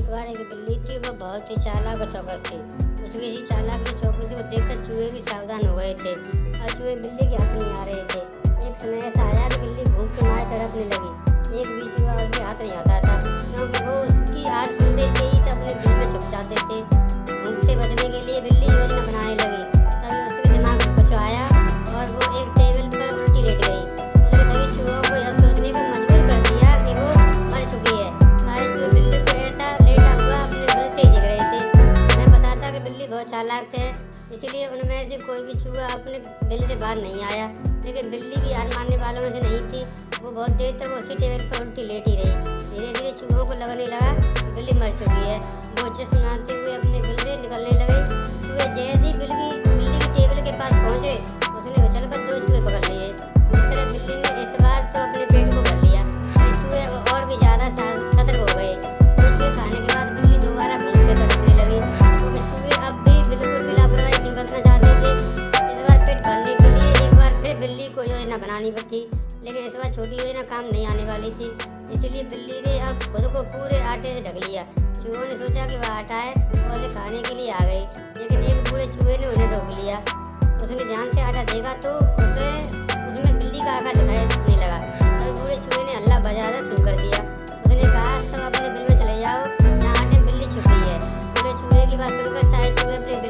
एक बार एक बिल्ली थी, वो बहुत ही चालाक और चौकस थी। उसकी इसी चालाक और चौकसी को देखकर चूहे भी सावधान हो गए थे और चूहे बिल्ली के हाथ नहीं आ रहे थे। एक समय ऐसा आया कि बिल्ली भूख के मारे तड़पने लगी। एक भी चूहा उसके हाथ नहीं आता था, क्योंकि वो उसकी आवाज़ सुनते ही सब अपने बिल में छुप जाते थे। भूख से बचने के लिए बिल्ली योजना बनाने लगी। तभी उसके दिमाग में कुछ आया और वो एक टेबल पर उल्टी लेट गई। उसने सभी चूहों को यह सोचने पर मजबूर कर दिया कि वो मर चुकी है। सारे चूहे बिल्ली को ऐसा लेटा हुआ अपने बिल से ही देख रहे थे। उन्हें पता था कि बिल्ली बहुत चालाक थे, इसीलिए उनमें से कोई भी चूहा अपने बिल से बाहर नहीं आया। लेकिन बिल्ली भी हार मानने वालों में से नहीं थी। वो बहुत देर तक उसी टेबल पर उल्टी लेटी रही। धीरे धीरे चूहों को लगने लगा कि बिल्ली मर चुकी है। वो जश्न मनाते हुए अपने बिल से निकलने लगे। चूहे जैसे ही बिल्ली की टेबल के पास पहुंचे, उसने उछलकर 2 चूहे पकड़ लिए। इस तरह बिल्ली ने इस बार तो अपने पेट को भर लिया। चूहे और भी ज़्यादा सतर्क हो गए। 2 चूहे खाने के बाद बिल्ली दोबारा भूख से तड़पने लगी, क्योंकि चूहे अब भी बिल्कुल भी लापरवाही नहीं बरतना चाहते थे। इस बार पेट भरने के लिए एक बार फिर बिल्ली को योजना बनानी थी, लेकिन इस बार छोटी योजना काम नहीं आने वाली थी। इसीलिए बिल्ली ने अब खुद को पूरे आटे से ढक लिया। चूहों ने सोचा कि वह आटा है और उसे खाने के लिए आ गई, लेकिन एक बूढ़े चूहे ने उन्हें रोक लिया। उसने ध्यान से आटा देखा तो उसमें बिल्ली का आकार दिखाई लगा। तभी बूढ़े चूहे ने हल्ला बजाना शुरू कर दिया। उसने कहा, सब अपने बिल में चले जाओ, यहाँ आटे में बिल्ली छुपी है। बूढ़े चूहे की बात सुनकर सारे चूहे अपने